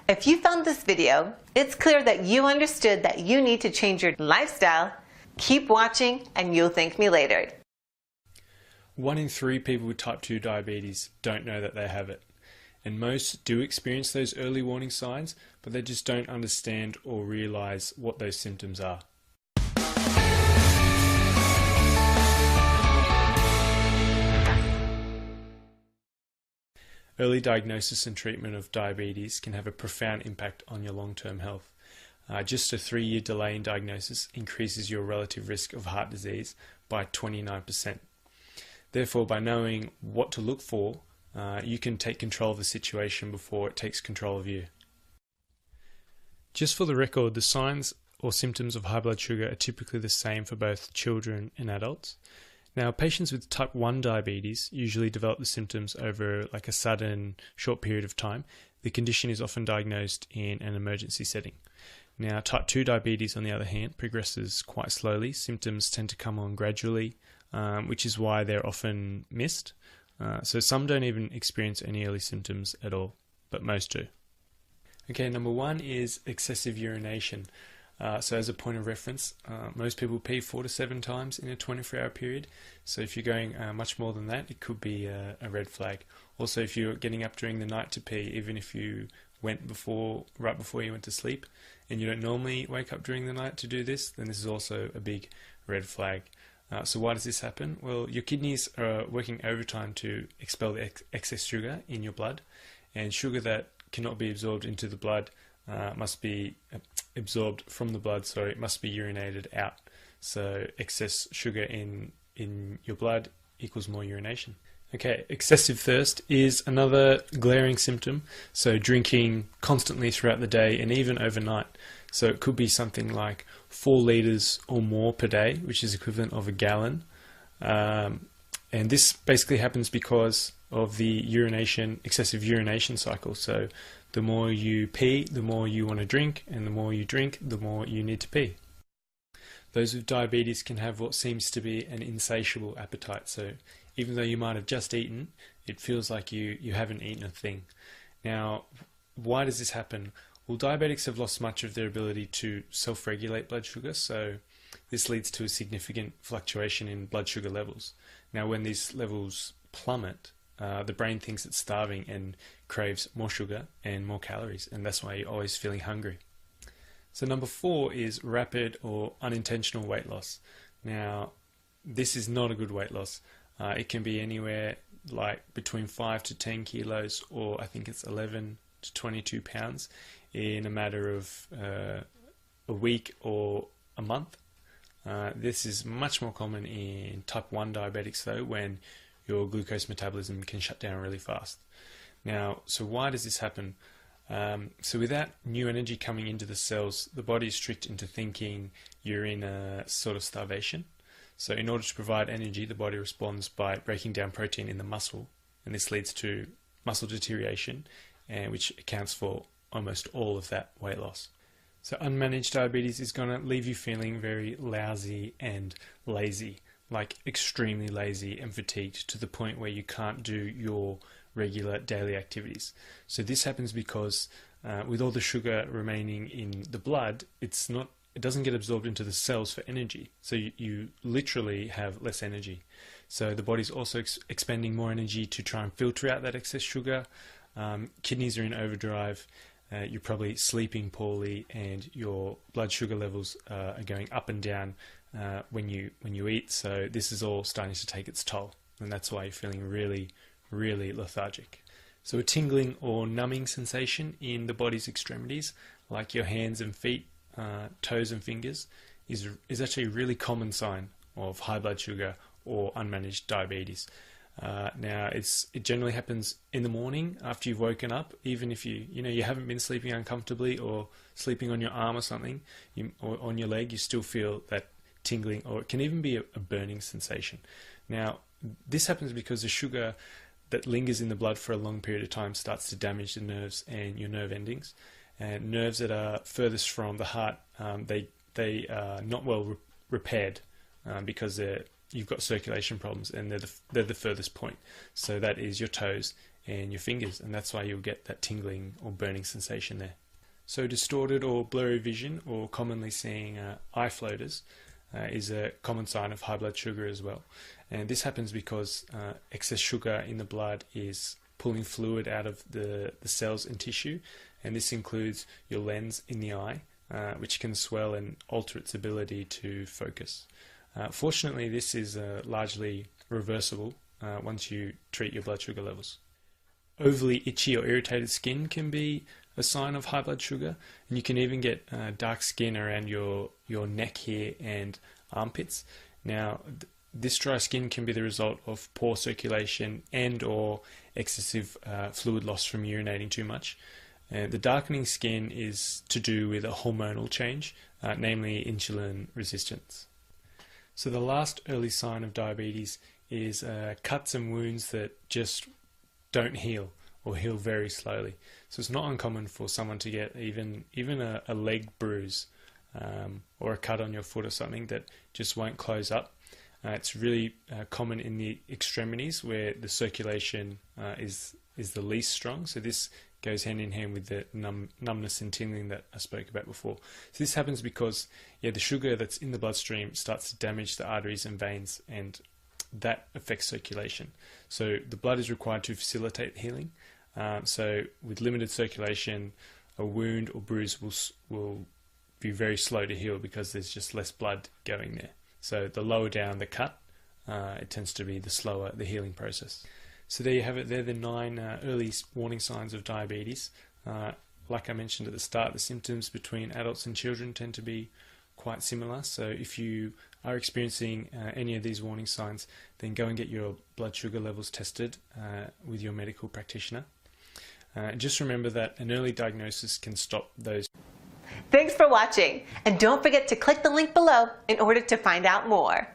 If you found this video, it's clear that you understood that you need to change your lifestyle. Keep watching and you'll thank me later. 1 in 3 people with type 2 diabetes don't know that they have it. And most do experience those early warning signs, but they just don't understand or realize what those symptoms are. Early diagnosis and treatment of diabetes can have a profound impact on your long-term health. Just a 3-year delay in diagnosis increases your relative risk of heart disease by 29%. Therefore, by knowing what to look for, you can take control of the situation before it takes control of you. Just for the record, the signs or symptoms of high blood sugar are typically the same for both children and adults. Now, patients with type 1 diabetes usually develop the symptoms over like a sudden short period of time. The condition is often diagnosed in an emergency setting. Now, type 2 diabetes, on the other hand, progresses quite slowly. Symptoms tend to come on gradually, which is why they're often missed. So some don't even experience any early symptoms at all, but most do. Okay, number 1 is excessive urination. So as a point of reference, most people pee 4 to 7 times in a 24-hour period. So if you're going much more than that, it could be a red flag. Also, if you're getting up during the night to pee, even if you went right before you went to sleep, and you don't normally wake up during the night to do this, then this is also a big red flag. So why does this happen? Well, your kidneys are working overtime to expel the excess sugar in your blood, and sugar that cannot be absorbed into the blood must be absorbed from the blood, so it must be urinated out. So excess sugar in your blood equals more urination. Okay, excessive thirst is another glaring symptom. So drinking constantly throughout the day and even overnight. So it could be something like 4 litres or more per day, which is equivalent of a gallon. And this basically happens because of the excessive urination cycle. So the more you pee, the more you want to drink, and the more you drink, the more you need to pee. Those with diabetes can have what seems to be an insatiable appetite. So even though you might have just eaten, it feels like you haven't eaten a thing. Now, why does this happen? Well, diabetics have lost much of their ability to self-regulate blood sugar, so this leads to a significant fluctuation in blood sugar levels. Now, when these levels plummet, the brain thinks it's starving and craves more sugar and more calories, and that's why you're always feeling hungry. So number 4 is rapid or unintentional weight loss. Now, this is not a good weight loss. It can be anywhere like between 5 to 10 kilos, or I think it's 11 to 22 pounds in a matter of a week or a month. This is much more common in type 1 diabetics though, when your glucose metabolism can shut down really fast. Now, so why does this happen? So without new energy coming into the cells, the body is tricked into thinking you're in a sort of starvation. So in order to provide energy, the body responds by breaking down protein in the muscle, and this leads to muscle deterioration, which accounts for almost all of that weight loss. So unmanaged diabetes is going to leave you feeling very lousy and lazy, like extremely lazy and fatigued to the point where you can't do your regular daily activities. So this happens because with all the sugar remaining in the blood, it doesn't get absorbed into the cells for energy. So you literally have less energy. So the body's also expending more energy to try and filter out that excess sugar. Kidneys are in overdrive. You're probably sleeping poorly, and your blood sugar levels are going up and down when you eat. So this is all starting to take its toll, and that's why you're feeling really, really lethargic. So a tingling or numbing sensation in the body's extremities, like your hands and feet, toes and fingers, is actually a really common sign of high blood sugar or unmanaged diabetes. Now, it generally happens in the morning after you've woken up, even if you haven't been sleeping uncomfortably or sleeping on your arm or something, or on your leg, you still feel that tingling, or it can even be a burning sensation. Now, this happens because the sugar that lingers in the blood for a long period of time starts to damage the nerves and your nerve endings. And nerves that are furthest from the heart, they are not well repaired because you've got circulation problems, and they're the furthest point. So that is your toes and your fingers, and that's why you'll get that tingling or burning sensation there. So distorted or blurry vision, or commonly seeing eye floaters, is a common sign of high blood sugar as well. And this happens because excess sugar in the blood is pulling fluid out of the cells and tissue, and this includes your lens in the eye, which can swell and alter its ability to focus. Fortunately, this is largely reversible once you treat your blood sugar levels. Overly itchy or irritated skin can be a sign of high blood sugar, and you can even get dark skin around your neck here and armpits. Now, this dry skin can be the result of poor circulation and or excessive fluid loss from urinating too much. The darkening skin is to do with a hormonal change, namely insulin resistance. So the last early sign of diabetes is cuts and wounds that just don't heal or heal very slowly. So it's not uncommon for someone to get even a leg bruise or a cut on your foot or something that just won't close up. It's really common in the extremities where the circulation is the least strong. So this goes hand in hand with the numbness and tingling that I spoke about before. So this happens because the sugar that's in the bloodstream starts to damage the arteries and veins, and that affects circulation. So the blood is required to facilitate healing. So with limited circulation, a wound or bruise will be very slow to heal because there's just less blood going there. So the lower down the cut, it tends to be the slower the healing process. So there you have it. They're the 9 early warning signs of diabetes. Like I mentioned at the start, the symptoms between adults and children tend to be quite similar. So if you are experiencing any of these warning signs, then go and get your blood sugar levels tested with your medical practitioner. Just remember that an early diagnosis can stop those. Thanks for watching, and don't forget to click the link below in order to find out more.